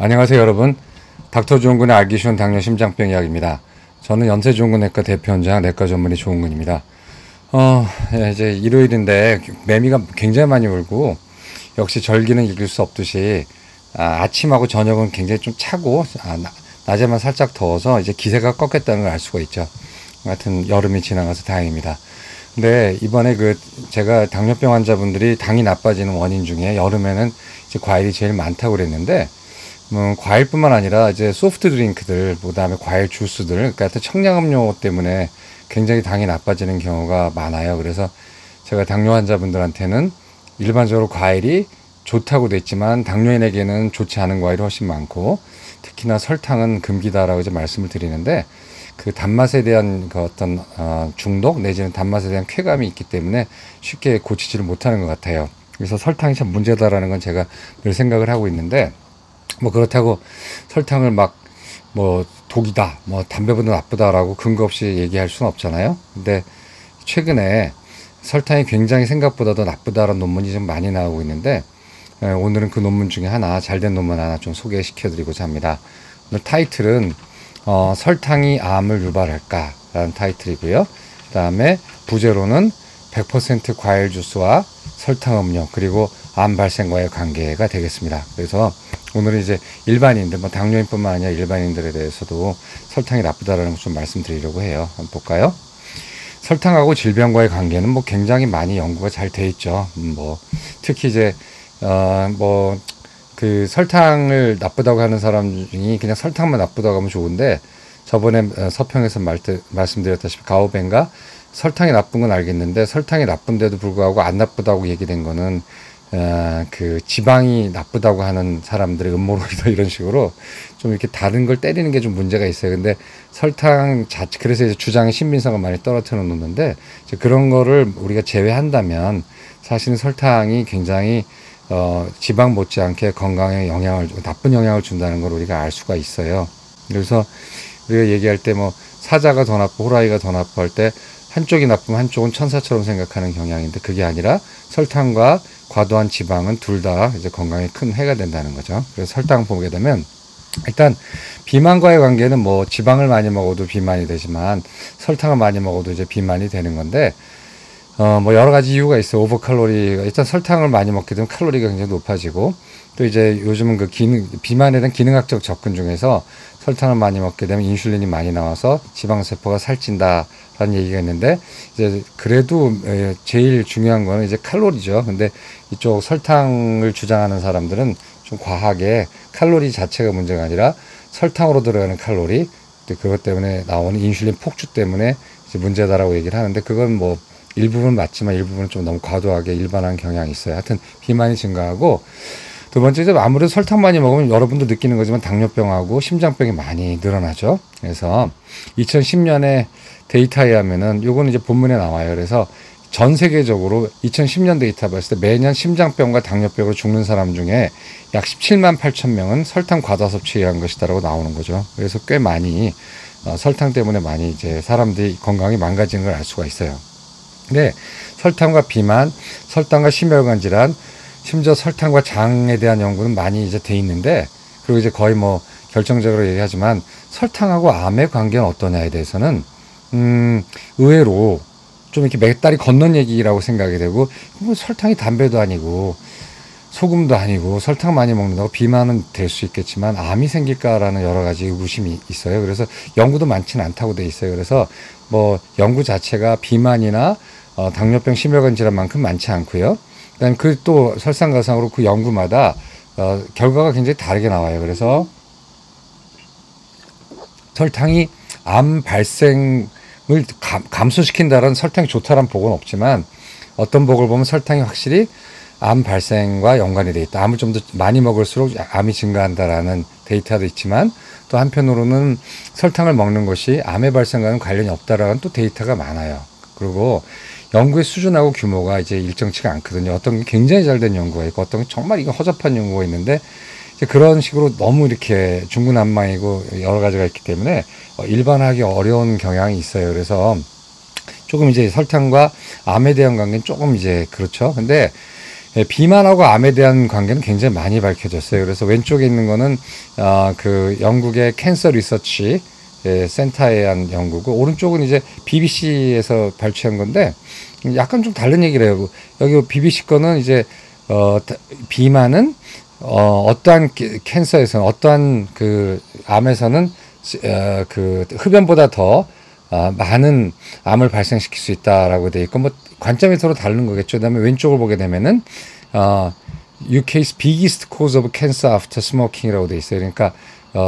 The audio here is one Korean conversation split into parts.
안녕하세요 여러분. 닥터 조은근의 알기 쉬운 당뇨 심장병 이야기입니다. 저는 연세조은근내과 대표원장 내과 전문의 조은근입니다. 이제 일요일인데 매미가 굉장히 많이 울고 역시 절기는 이길 수 없듯이 아침하고 저녁은 굉장히 좀 차고 낮에만 살짝 더워서 이제 기세가 꺾였다는 걸 알 수가 있죠. 하여튼 여름이 지나가서 다행입니다. 근데 이번에 제가 당뇨병 환자분들이 당이 나빠지는 원인 중에 여름에는 이제 과일이 제일 많다고 그랬는데 과일뿐만 아니라 이제 소프트 드링크들, 그다음에 과일 주스들, 그러니까 청량음료 때문에 굉장히 당이 나빠지는 경우가 많아요. 그래서 제가 당뇨 환자분들한테는 일반적으로 과일이 좋다고 돼 있지만 당뇨인에게는 좋지 않은 과일이 훨씬 많고 특히나 설탕은 금기다라고 이제 말씀을 드리는데 그 단맛에 대한 어떤 중독 내지는 단맛에 대한 쾌감이 있기 때문에 쉽게 고치지를 못하는 것 같아요. 그래서 설탕이 참 문제다라는 건 제가 늘 생각을 하고 있는데 그렇다고 설탕을 독이다, 담배보다 나쁘다라고 근거 없이 얘기할 수는 없잖아요. 근데 최근에 설탕이 굉장히 생각보다 더 나쁘다라는 논문이 좀 많이 나오고 있는데 오늘은 그 논문 중에 잘된 논문 하나 좀 소개시켜 드리고자 합니다. 오늘 타이틀은 설탕이 암을 유발할까? 라는 타이틀이고요. 그 다음에 부제로는 100% 과일 주스와 설탕 음료 그리고 암 발생과의 관계가 되겠습니다. 그래서 오늘은 이제 일반인들, 당뇨인뿐만 아니라 일반인들에 대해서도 설탕이 나쁘다라는 걸 좀 말씀드리려고 해요. 한번 볼까요? 설탕하고 질병과의 관계는 굉장히 많이 연구가 잘 돼 있죠. 특히 이제 그 설탕을 나쁘다고 하는 사람이 그냥 설탕만 나쁘다고 하면 좋은데 저번에 서평에서 말씀드렸다시피 가오벤가 설탕이 나쁜 건 알겠는데 설탕이 나쁜데도 불구하고 안 나쁘다고 얘기된 거는 그 지방이 나쁘다고 하는 사람들의 음모론이다 이런 식으로 좀 이렇게 다른 걸 때리는 게 좀 문제가 있어요. 근데 설탕 자체 그래서 이제 주장의 신빙성을 많이 떨어뜨려 놓는데 이제 그런 거를 우리가 제외한다면 사실은 설탕이 굉장히 지방 못지않게 건강에 나쁜 영향을 준다는 걸 우리가 알 수가 있어요. 그래서 우리가 얘기할 때 사자가 더 나쁘고 호랑이가 더 나쁘고 할 때 한쪽이 나쁘면 한쪽은 천사처럼 생각하는 경향인데 그게 아니라 설탕과 과도한 지방은 둘 다 이제 건강에 큰 해가 된다는 거죠. 그래서 설탕 보게 되면 일단 비만과의 관계는 지방을 많이 먹어도 비만이 되지만 설탕을 많이 먹어도 이제 비만이 되는 건데 여러 가지 이유가 있어요. 오버칼로리가 일단 설탕을 많이 먹게 되면 칼로리가 굉장히 높아지고 또 이제 요즘은 비만에 대한 기능학적 접근 중에서 설탕을 많이 먹게 되면 인슐린이 많이 나와서 지방세포가 살찐다라는 얘기가 있는데 이제 그래도 제일 중요한 거는 이제 칼로리죠. 근데 이쪽 설탕을 주장하는 사람들은 좀 과하게 칼로리 자체가 문제가 아니라 설탕으로 들어가는 칼로리 그것 때문에 나오는 인슐린 폭주 때문에 이제 문제다라고 얘기를 하는데 그건 일부분 맞지만 일부분은 좀 너무 과도하게 일반화한 경향이 있어요. 하여튼 비만이 증가하고 두 번째 아무래도 설탕 많이 먹으면 여러분도 느끼는 거지만 당뇨병하고 심장병이 많이 늘어나죠. 그래서 2010년에 데이터에 하면은 요거는 이제 본문에 나와요. 그래서 전 세계적으로 2010년 데이터 봤을 때 매년 심장병과 당뇨병으로 죽는 사람 중에 약 17만 8천 명은 설탕 과다 섭취에 의한 것이다라고 나오는 거죠. 그래서 꽤 많이 설탕 때문에 많이 이제 사람들이 건강이 망가지는 걸 알 수가 있어요. 근데 설탕과 비만, 설탕과 심혈관 질환, 심지어 설탕과 장에 대한 연구는 많이 이제 돼 있는데 그리고 이제 거의 결정적으로 얘기하지만 설탕하고 암의 관계는 어떠냐에 대해서는 의외로 좀 이렇게 맥다리 건넌 얘기라고 생각이 되고 설탕이 담배도 아니고 소금도 아니고 설탕 많이 먹는다고 비만은 될 수 있겠지만 암이 생길까라는 여러 가지 의구심이 있어요. 그래서 연구도 많지는 않다고 돼 있어요. 그래서 연구 자체가 비만이나 당뇨병 심혈관 질환만큼 많지 않고요. 그다음에 또 설상가상으로 그 연구마다 결과가 굉장히 다르게 나와요. 그래서 설탕이 암 발생을 감소시킨다라는 설탕이 좋다라는 보고는 없지만 어떤 보고를 보면 설탕이 확실히 암 발생과 연관이 돼 있다. 암을 좀 더 많이 먹을수록 암이 증가한다라는 데이터도 있지만 또 한편으로는 설탕을 먹는 것이 암의 발생과는 관련이 없다라는 또 데이터가 많아요. 그리고 연구의 수준하고 규모가 이제 일정치가 않거든요. 어떤 게 굉장히 잘 된 연구가 있고 어떤 게 정말 이거 허접한 연구가 있는데 이제 그런 식으로 너무 이렇게 중구난방이고 여러 가지가 있기 때문에 일반화하기 어려운 경향이 있어요. 그래서 조금 이제 설탕과 암에 대한 관계는 조금 이제 그렇죠. 근데 예, 비만하고 암에 대한 관계는 굉장히 많이 밝혀졌어요. 그래서 왼쪽에 있는 거는 그 영국의 캔서 리서치 센터에 한 연구고, 오른쪽은 이제 BBC에서 발췌한 건데 약간 좀 다른 얘기를 해요. 여기 BBC 거는 이제 비만은 어떠한 캔서에서는, 어떠한 그 암에서는 그 흡연보다 더 많은 암을 발생시킬 수 있다라고 돼 있고, 뭐 관점이 서로 다른 거겠죠. 그다음에 왼쪽을 보게 되면은 UK's biggest cause of cancer after smoking이라고 돼 있어요. 그러니까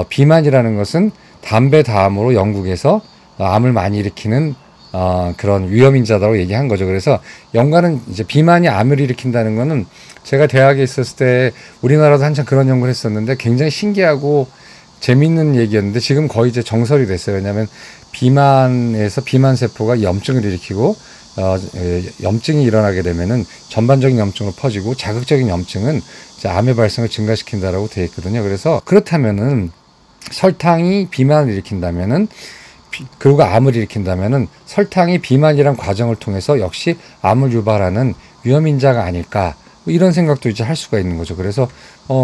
비만이라는 것은 담배 다음으로 영국에서 암을 많이 일으키는 그런 위험인자다라고 얘기한 거죠. 그래서 연관은 이제 비만이 암을 일으킨다는 거는, 제가 대학에 있었을 때 우리나라도 한참 그런 연구를 했었는데 굉장히 신기하고 재밌는 얘기였는데 지금 거의 이제 정설이 됐어요. 왜냐하면 비만에서 비만 세포가 염증을 일으키고 염증이 일어나게 되면은 전반적인 염증으로 퍼지고, 자극적인 염증은 이제 암의 발생을 증가시킨다라고 되어 있거든요. 그래서 그렇다면은 설탕이 비만을 일으킨다면은, 그리고 암을 일으킨다면은 설탕이 비만이란 과정을 통해서 역시 암을 유발하는 위험인자가 아닐까, 뭐 이런 생각도 이제 할 수가 있는 거죠. 그래서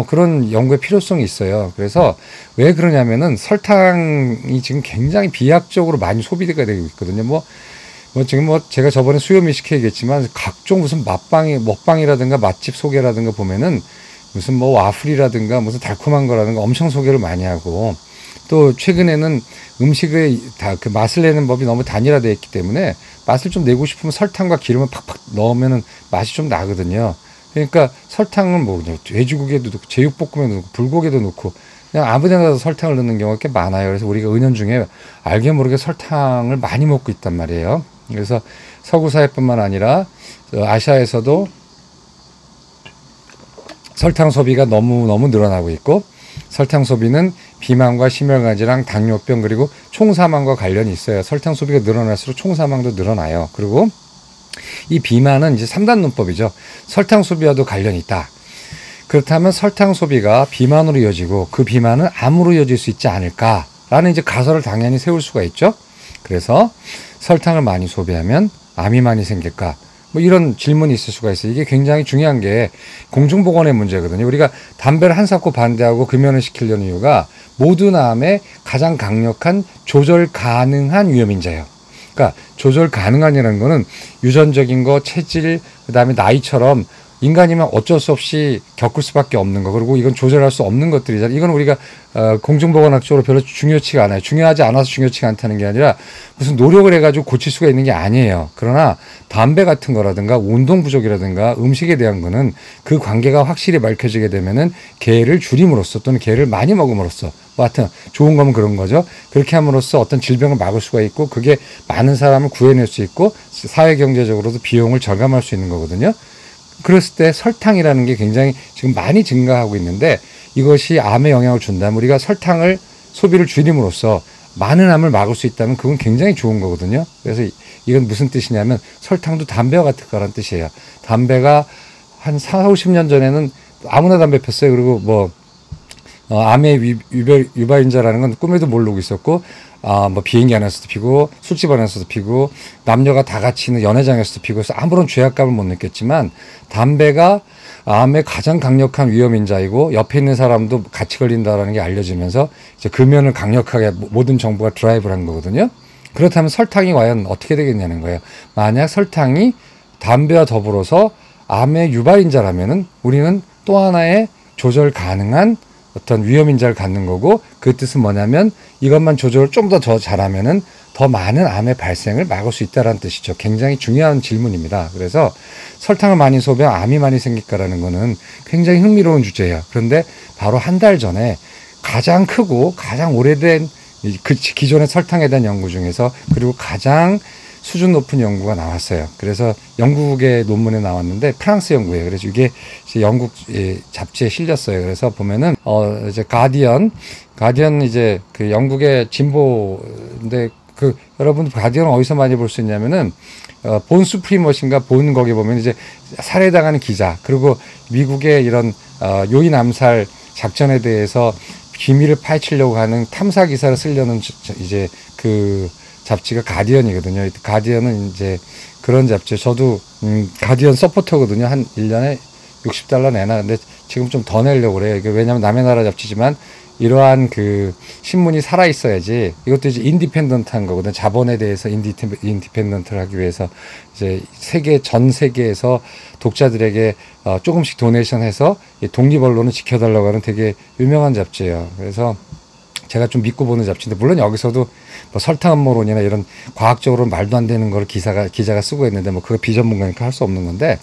그런 연구의 필요성이 있어요. 그래서 왜 그러냐면은 설탕이 지금 굉장히 비약적으로 많이 소비가 되고 있거든요. 뭐 지금 제가 저번에 수요 미식회 얘기했지만, 각종 무슨 먹방이라든가 맛집 소개라든가 보면은 무슨 뭐 와플이라든가 무슨 달콤한 거라든가 엄청 소개를 많이 하고, 또 최근에는 음식의 그 맛을 내는 법이 너무 단일화되어 있기 때문에 맛을 좀 내고 싶으면 설탕과 기름을 팍팍 넣으면은 맛이 좀 나거든요. 그러니까 설탕을 뭐 그냥 돼지고기에도 넣고 제육볶음에도 넣고 불고기에도 넣고 그냥 아무 데나 설탕을 넣는 경우가 꽤 많아요. 그래서 우리가 은연중에 알게 모르게 설탕을 많이 먹고 있단 말이에요. 그래서 서구 사회뿐만 아니라 아시아에서도 설탕 소비가 너무 늘어나고 있고, 설탕 소비는 비만과 심혈관계랑 당뇨병 그리고 총사망과 관련이 있어요. 설탕 소비가 늘어날수록 총사망도 늘어나요. 그리고 이 비만은 이제 3단 논법이죠. 설탕 소비와도 관련이 있다. 그렇다면 설탕 소비가 비만으로 이어지고 그 비만은 암으로 이어질 수 있지 않을까라는 이제 가설을 당연히 세울 수가 있죠. 그래서 설탕을 많이 소비하면 암이 많이 생길까? 뭐 이런 질문이 있을 수가 있어요. 이게 굉장히 중요한 게 공중보건의 문제거든요. 우리가 담배를 한사코 반대하고 금연을 시키려는 이유가 모든 암의 가장 강력한 조절 가능한 위험인자예요. 그러니까 조절 가능한이라는 거는 유전적인 거, 체질, 그다음에 나이처럼 인간이면 어쩔 수 없이 겪을 수밖에 없는 거, 그리고 이건 조절할 수 없는 것들이잖아요. 이건 우리가 공중보건학적으로 별로 중요치가 않아요. 중요하지 않아서 중요치가 않다는 게 아니라 무슨 노력을 해가지고 고칠 수가 있는 게 아니에요. 그러나 담배 같은 거라든가 운동 부족이라든가 음식에 대한 거는 그 관계가 확실히 밝혀지게 되면은 개를 줄임으로써 또는 개를 많이 먹음으로써, 뭐 하여튼 좋은 거면 그런 거죠. 그렇게 함으로써 어떤 질병을 막을 수가 있고, 그게 많은 사람을 구해낼 수 있고 사회경제적으로도 비용을 절감할 수 있는 거거든요. 그랬을 때 설탕이라는 게 굉장히 지금 많이 증가하고 있는데, 이것이 암에 영향을 준다면 우리가 설탕을 소비를 줄임으로써 많은 암을 막을 수 있다면 그건 굉장히 좋은 거거든요. 그래서 이건 무슨 뜻이냐면 설탕도 담배와 같을 거란 뜻이에요. 담배가 한 4, 50년 전에는 아무나 담배 폈어요. 그리고 뭐 암의 유발인자라는 건 꿈에도 모르고 있었고, 뭐 비행기 안에서도 피고 술집 안에서도 피고 남녀가 다 같이 있는 연회장에서도 피고 해서 아무런 죄악감을 못 느꼈지만, 담배가 암의 가장 강력한 위험인자이고 옆에 있는 사람도 같이 걸린다라는 게 알려지면서 이제 금연을 강력하게 모든 정부가 드라이브를 한 거거든요. 그렇다면 설탕이 과연 어떻게 되겠냐는 거예요. 만약 설탕이 담배와 더불어서 암의 유발인자라면은 우리는 또 하나의 조절 가능한 어떤 위험인자를 갖는 거고, 그 뜻은 뭐냐면 이것만 조절을 좀 더 잘하면은 더 많은 암의 발생을 막을 수 있다는 뜻이죠. 굉장히 중요한 질문입니다. 그래서 설탕을 많이 소비하면 암이 많이 생길까라는 거는 굉장히 흥미로운 주제예요. 그런데 바로 한 달 전에 가장 크고 가장 오래된 그 기존의 설탕에 대한 연구 중에서, 그리고 가장 수준 높은 연구가 나왔어요. 그래서 영국의 논문에 나왔는데 프랑스 연구예요. 그래서 이게 이제 영국 잡지에 실렸어요. 그래서 보면은 이제 가디언 이제 그 영국의 진보인데, 그 여러분 가디언 어디서 많이 볼 수 있냐면은 본 수프리머신가 본 거기 보면 이제 살해당하는 기자, 그리고 미국의 이런 요인 암살 작전에 대해서 비밀을 파헤치려고 하는 탐사 기사를 쓰려는 이제 그 잡지가 가디언이거든요. 가디언은 이제 그런 잡지. 저도 가디언 서포터거든요. 한 1년에 $60 내나. 근데 지금 좀 더 내려고 그래요. 이게 왜냐면 남의 나라 잡지지만 이러한 그 신문이 살아 있어야지. 이것도 이제 인디펜던트한 거거든. 자본에 대해서 인디펜던트를 하기 위해서 이제 전 세계에서 독자들에게 조금씩 도네이션해서 독립 언론을 지켜달라고 하는 되게 유명한 잡지예요. 그래서 제가 좀 믿고 보는 잡지인데, 물론 여기서도 뭐 설탕 음모론이나 이런 과학적으로 말도 안 되는 걸 기자가 쓰고 있는데 뭐 그거 비전문가니까 할 수 없는 건데,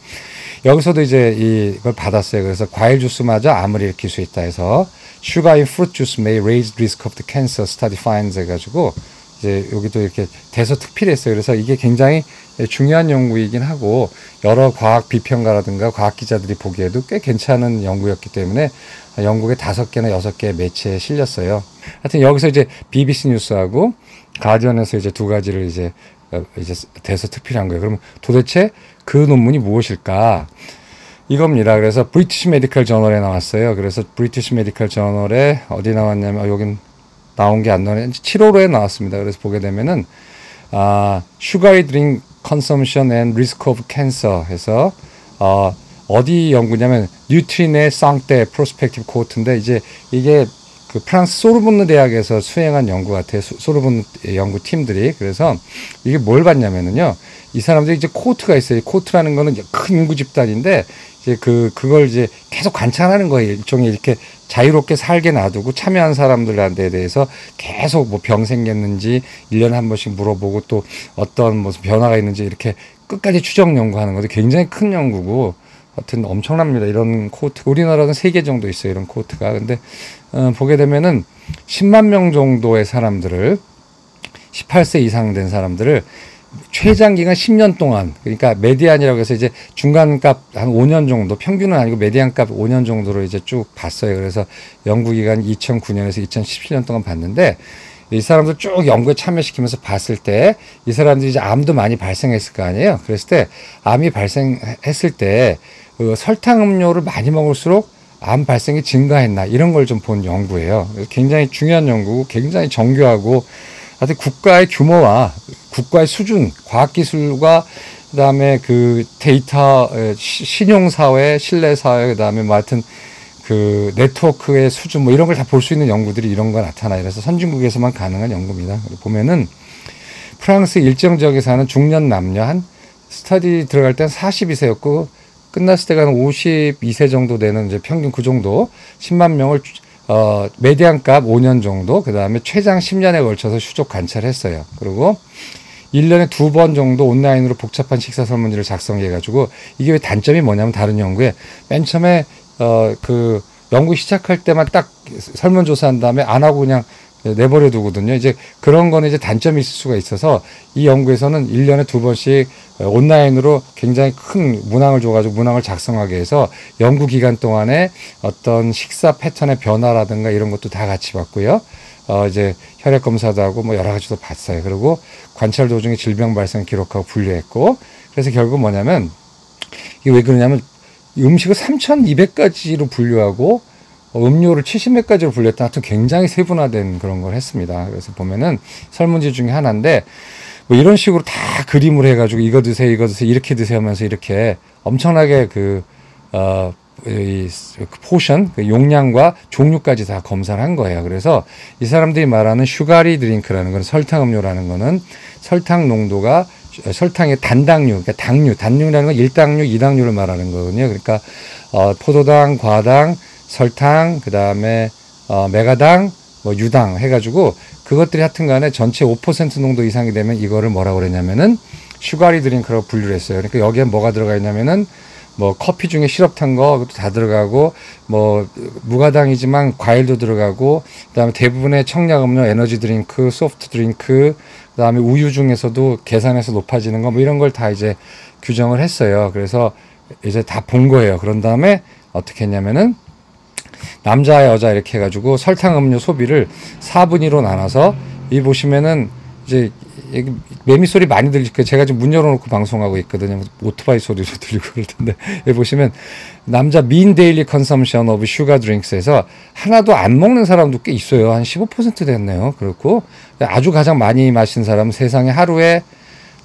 여기서도 이제 이걸 받았어요. 그래서 과일 주스마저 암을 일으킬 수 있다 해서 Sugar in fruit juice may raise risk of the cancer study finds 해가지고 이제 여기도 이렇게 대서특필했어요. 그래서 이게 굉장히 중요한 연구이긴 하고 여러 과학 비평가라든가 과학 기자들이 보기에도 꽤 괜찮은 연구였기 때문에 영국의 5개나 6개의 매체에 실렸어요. 하여튼 여기서 이제 BBC 뉴스하고 가디언에서 이제 2가지를 이제 대서특필한 거예요. 그럼 도대체 그 논문이 무엇일까? 이겁니다. 그래서 브리티시 메디컬 저널에 나왔어요. 그래서 브리티시 메디컬 저널에 어디 나왔냐면 여긴 나온 게 안 나오네. 7월호에 나왔습니다. 그래서 보게 되면은 Sugary drink consumption and risk of cancer 해서 어디 연구냐면 뉴트린의 쌍떼 프로스펙티브 코트인데 이제 이게 그 프랑스 소르본느 대학에서 수행한 연구 같아요. 소르본느 연구팀들이. 그래서 이게 뭘 봤냐면은요. 이 사람들이 이제 코트가 있어요. 코트라는 거는 큰 인구 집단인데 이제 그걸 이제 계속 관찰하는 거예요. 일종의 이렇게 자유롭게 살게 놔두고 참여한 사람들한테 대해서 계속 뭐 병 생겼는지 1년에 한 번씩 물어보고 또 어떤 무슨 변화가 있는지 이렇게 끝까지 추적 연구하는 것도 굉장히 큰 연구고, 하여튼 엄청납니다. 이런 코트. 우리나라는 3개 정도 있어요. 이런 코트가. 근데 보게 되면은 10만 명 정도의 사람들을 18세 이상 된 사람들을 최장기간 10년 동안, 그러니까 메디안이라고 해서 이제 중간값 한 5년 정도, 평균은 아니고 메디안값 5년 정도로 이제 쭉 봤어요. 그래서 연구기간 2009년에서 2017년 동안 봤는데, 이 사람들 쭉 연구에 참여시키면서 봤을 때 이 사람들이 이제 암도 많이 발생했을 거 아니에요. 그랬을 때 암이 발생했을 때 설탕 음료를 많이 먹을수록 암 발생이 증가했나, 이런 걸 좀 본 연구예요. 굉장히 중요한 연구고 굉장히 정교하고, 하여튼 국가의 규모와 국가의 수준, 과학기술과 그다음에 그 데이터, 신용사회, 신뢰사회, 그다음에 뭐 하여튼 그 네트워크의 수준, 뭐 이런 걸 다 볼 수 있는 연구들이 이런 거 나타나요. 그래서 선진국에서만 가능한 연구입니다. 보면은 프랑스 일정 지역에 사는 중년 남녀, 한 스터디 들어갈 땐 42세였고 끝났을 때가 한 52세 정도 되는 이제 평균 그 정도 10만 명을 메디안값 5년 정도, 그 다음에 최장 10년에 걸쳐서 추적 관찰했어요. 그리고 1년에 2번 정도 온라인으로 복잡한 식사 설문지를 작성해가지고, 이게 왜 단점이 뭐냐면 다른 연구에 맨 처음에 그 연구 시작할 때만 딱 설문조사한 다음에 안 하고 그냥 내버려 두거든요. 이제 그런 거는 이제 단점이 있을 수가 있어서 이 연구에서는 1년에 2번씩 온라인으로 굉장히 큰 문항을 줘가지고 문항을 작성하게 해서 연구 기간 동안에 어떤 식사 패턴의 변화라든가 이런 것도 다 같이 봤고요. 이제 혈액 검사도 하고 뭐 여러 가지도 봤어요. 그리고 관찰 도중에 질병 발생 기록하고 분류했고, 그래서 결국 뭐냐면 이게 왜 그러냐면 음식을 3,200가지로 분류하고 음료를 70몇 가지로 분류했다. 하여튼 굉장히 세분화된 그런 걸 했습니다. 그래서 보면은 설문지 중에 하나인데 뭐 이런 식으로 다 그림을 해가지고 이거 드세요, 이거 드세요, 이렇게 드세요 하면서 이렇게 엄청나게 이 포션, 그 용량과 종류까지 다 검사를 한 거예요. 그래서 이 사람들이 말하는 슈가리 드링크라는 건, 설탕 음료라는 거는 설탕 농도가 설탕의 단당류, 그러니까 단류라는 건 1당류, 2당류를 말하는 거거든요. 그러니까 포도당, 과당, 설탕, 그 다음에 메가당, 뭐 유당 해가지고 그것들이 하여튼 간에 전체 5% 농도 이상이 되면 이거를 뭐라고 그랬냐면은 슈가리 드링크라고 분류를 했어요. 그러니까 여기에 뭐가 들어가 있냐면은 뭐 커피 중에 시럽 탄 거 그것도 다 들어가고, 뭐 무가당이지만 과일도 들어가고, 그다음에 대부분의 청량 음료, 에너지 드링크, 소프트 드링크, 그다음에 우유 중에서도 계산해서 높아지는 거 뭐 이런 걸 다 이제 규정을 했어요. 그래서 이제 다 본 거예요. 그런 다음에 어떻게 했냐면은 남자 여자 이렇게 해가지고 설탕 음료 소비를 4분위로 나눠서, 이 보시면은 이제 매미 소리 많이 들릴 거예요. 제가 지금 문 열어놓고 방송하고 있거든요. 오토바이 소리도 들리고 그럴 텐데, 여기 보시면 남자 mean daily consumption of sugar drinks에서 하나도 안 먹는 사람도 꽤 있어요. 한 15% 됐네요. 그렇고 아주 가장 많이 마신 사람은 세상에 하루에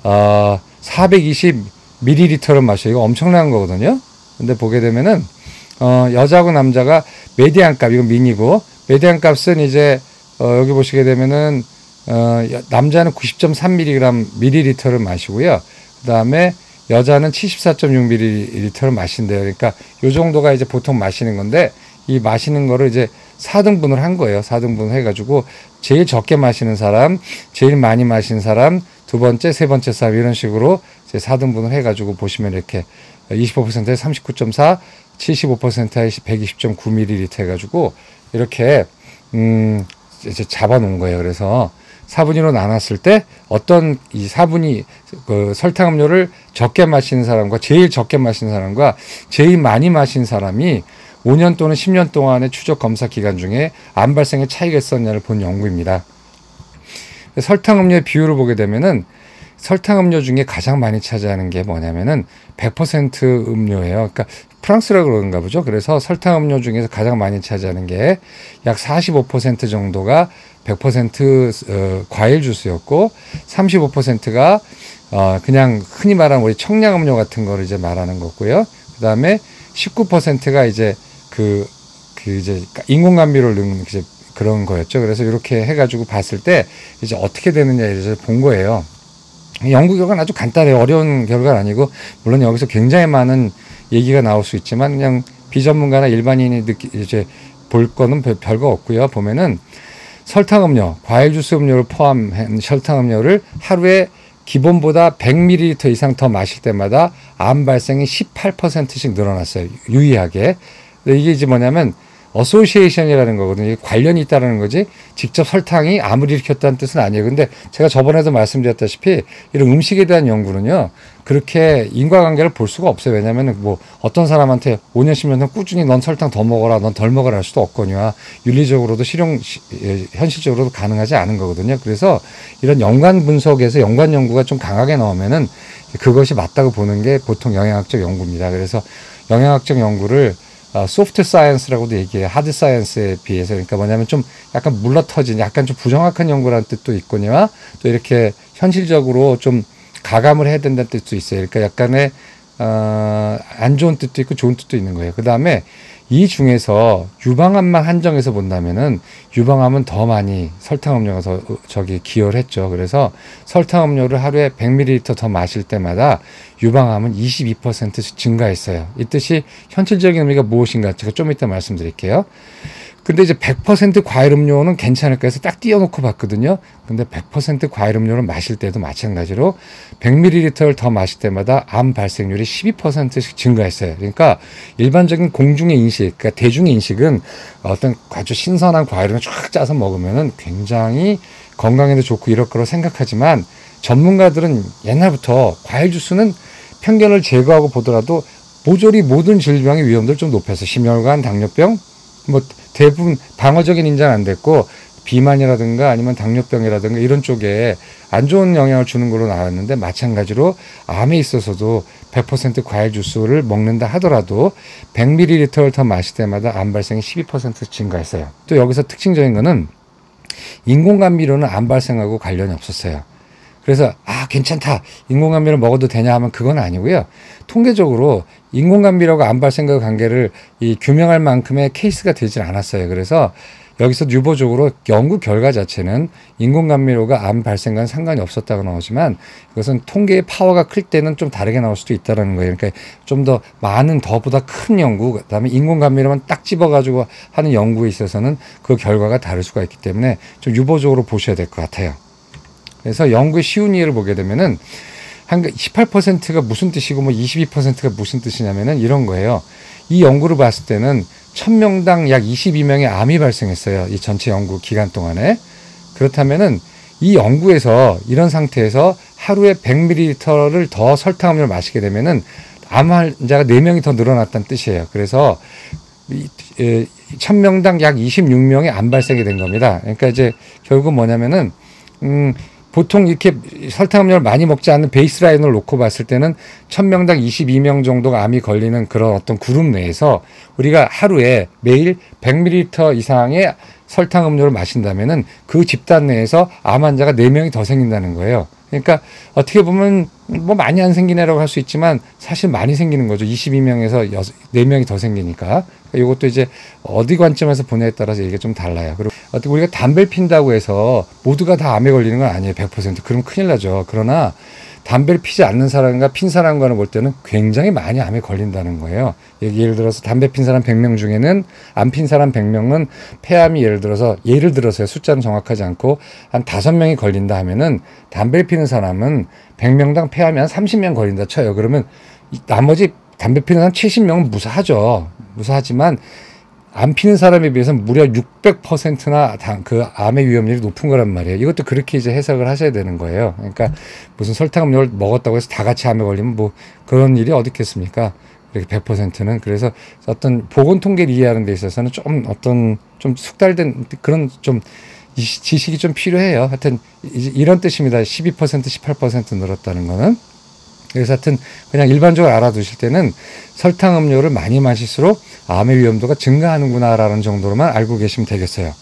420ml를 마셔요. 이거 엄청난 거거든요. 근데 보게 되면은 여자하고 남자가 메디안 값, 이건 미니고, 메디안 값은 이제 여기 보시게 되면은 남자는 90.3mg 밀리리터를 마시고요. 그다음에 여자는 74.6ml를 마신대요. 그러니까 요 정도가 이제 보통 마시는 건데, 이 마시는 거를 이제 4등분을 한 거예요. 4등분 해가지고 제일 적게 마시는 사람, 제일 많이 마시는 사람, 두 번째, 세 번째 사람, 이런 식으로 이제 4등분을 해가지고 보시면 이렇게 25%에 39.4, 75%에 120.9ml 해가지고 이렇게 이제 잡아놓은 거예요. 그래서 4분위로 나눴을 때 어떤 이 4분위 그 설탕 음료를 적게 마시는 사람과 제일 적게 마시는 사람과 제일 많이 마신 사람이 5년 또는 10년 동안의 추적 검사 기간 중에 암 발생의 차이가 있었냐를 본 연구입니다. 설탕 음료의 비율을 보게 되면은 설탕 음료 중에 가장 많이 차지하는 게 뭐냐면은 100% 음료예요. 그러니까 프랑스라 그런가 보죠. 그래서 설탕 음료 중에서 가장 많이 차지하는 게 약 45% 정도가 100% 과일 주스였고, 35%가 그냥 흔히 말하는 우리 청량 음료 같은 거를 이제 말하는 거고요. 그다음에 19%가 이제 그 이제 인공감미료를 넣는 이제 그런 거였죠. 그래서 이렇게 해가지고 봤을 때 이제 어떻게 되느냐를 본 거예요. 연구 결과는 아주 간단해요. 어려운 결과는 아니고, 물론 여기서 굉장히 많은 얘기가 나올 수 있지만 그냥 비전문가나 일반인이 이제 볼 거는 별거 없고요. 보면은 설탕 음료, 과일 주스 음료를 포함한 설탕 음료를 하루에 기본보다 100ml 이상 더 마실 때마다 암 발생이 18%씩 늘어났어요. 유의하게. 이게 이제 뭐냐면 어소시에이션이라는 거거든요. 이게 관련이 있다는 거지 직접 설탕이 암을 일으켰다는 뜻은 아니에요. 근데 제가 저번에도 말씀드렸다시피 이런 음식에 대한 연구는요, 그렇게 인과관계를 볼 수가 없어요. 왜냐하면 뭐 어떤 사람한테 5년 10년 동안 꾸준히 넌 설탕 더 먹어라, 넌 덜 먹어라 할 수도 없거니와 윤리적으로도 현실적으로도 가능하지 않은 거거든요. 그래서 이런 연관 분석에서 연관 연구가 좀 강하게 나오면은 그것이 맞다고 보는 게 보통 영양학적 연구입니다. 그래서 영양학적 연구를 소프트 사이언스라고도 얘기해요. 하드 사이언스에 비해서. 그러니까 뭐냐면 좀 약간 물러터진, 약간 좀 부정확한 연구라는 뜻도 있거니와 또 이렇게 현실적으로 좀 가감을 해야 된다는 뜻도 있어요. 그러니까 약간의 안 좋은 뜻도 있고 좋은 뜻도 있는 거예요. 그 다음에 이 중에서 유방암만 한정해서 본다면은 유방암은 더 많이 설탕 음료가 저기 기여를 했죠. 그래서 설탕 음료를 하루에 100ml 더 마실 때마다 유방암은 22% 증가했어요. 이 뜻이 현실적인 의미가 무엇인가 제가 좀 이따 말씀드릴게요. 근데 이제 100% 과일 음료는 괜찮을까 해서 딱 띄워놓고 봤거든요. 근데 100% 과일 음료를 마실 때도 마찬가지로 100ml를 더 마실 때마다 암 발생률이 12%씩 증가했어요. 그러니까 일반적인 공중의 인식, 그러니까 대중의 인식은 어떤 아주 신선한 과일을 쫙 짜서 먹으면은 굉장히 건강에도 좋고 이럴 거로 생각하지만, 전문가들은 옛날부터 과일 주스는 편견을 제거하고 보더라도 모조리 모든 질병의 위험도를 좀 높여서 심혈관, 당뇨병, 뭐 대부분 방어적인 인자는 안 됐고 비만이라든가 아니면 당뇨병이라든가 이런 쪽에 안 좋은 영향을 주는 걸로 나왔는데, 마찬가지로 암에 있어서도 100% 과일 주스를 먹는다 하더라도 100ml를 더 마실 때마다 암 발생이 12% 증가했어요. 또 여기서 특징적인 거는 인공감미료는 암 발생하고 관련이 없었어요. 그래서 괜찮다, 인공감미료 먹어도 되냐 하면 그건 아니고요. 통계적으로 인공감미료가 암 발생과 관계를 규명할 만큼의 케이스가 되질 않았어요. 그래서 여기서 유보적으로 연구 결과 자체는 인공감미료가 암 발생과는 상관이 없었다고 나오지만, 이것은 통계의 파워가 클 때는 좀 다르게 나올 수도 있다는 거예요. 그러니까 좀 더 많은 더보다 큰 연구, 그다음에 인공감미료만 딱 집어가지고 하는 연구에 있어서는 그 결과가 다를 수가 있기 때문에 좀 유보적으로 보셔야 될 것 같아요. 그래서 연구의 쉬운 이해를 보게 되면은 한 18%가 무슨 뜻이고 뭐 22%가 무슨 뜻이냐면은 이런 거예요. 이 연구를 봤을 때는 1000명당 약 22명의 암이 발생했어요. 이 전체 연구 기간 동안에. 그렇다면은 이 연구에서 이런 상태에서 하루에 100ml를 더 설탕음료를 마시게 되면은 암 환자가 4명이 더 늘어났다는 뜻이에요. 그래서 1000명당 약 26명의 암 발생이 된 겁니다. 그러니까 이제 결국 뭐냐면은 보통 이렇게 설탕 음료를 많이 먹지 않는 베이스라인을 놓고 봤을 때는 1000명당 22명 정도가 암이 걸리는 그런 어떤 그룹 내에서 우리가 하루에 매일 100ml 이상의 설탕 음료를 마신다면은 그 집단 내에서 암 환자가 4명이 더 생긴다는 거예요. 그러니까 어떻게 보면 뭐 많이 안 생기네라고 할 수 있지만 사실 많이 생기는 거죠. 22명에서 4명이 더 생기니까. 이것도 이제 어디 관점에서 보냐에 따라서 이게 좀 달라요. 그리고 어떻게 우리가 담배를 핀다고 해서 모두가 다 암에 걸리는 건 아니에요. 100%. 그럼 큰일 나죠. 그러나 담배를 피지 않는 사람과 핀 사람과는 볼 때는 굉장히 많이 암에 걸린다는 거예요. 예를 들어서 담배 핀 사람 100명 중에는 안 핀 사람 100명은 폐암이 예를 들어서요. 숫자는 정확하지 않고 한 5명이 걸린다 하면은 담배를 피는 사람은 100명당 폐암이 한 30명 걸린다 쳐요. 그러면 나머지 담배 피는 한 70명은 무사하죠. 무사하지만 안 피는 사람에 비해서는 무려 600%나 그 암의 위험률이 높은 거란 말이에요. 이것도 그렇게 이제 해석을 하셔야 되는 거예요. 그러니까 무슨 설탕 음료를 먹었다고 해서 다 같이 암에 걸리면 뭐 그런 일이 어디 있겠습니까? 이렇게 100%는. 그래서 어떤 보건 통계를 이해하는 데 있어서는 좀 숙달된 그런 좀 지식이 좀 필요해요. 하여튼 이런 뜻입니다. 12% 18% 늘었다는 거는. 그래서 하여튼 그냥 일반적으로 알아두실 때는 설탕 음료를 많이 마실수록 암의 위험도가 증가하는구나라는 정도로만 알고 계시면 되겠어요.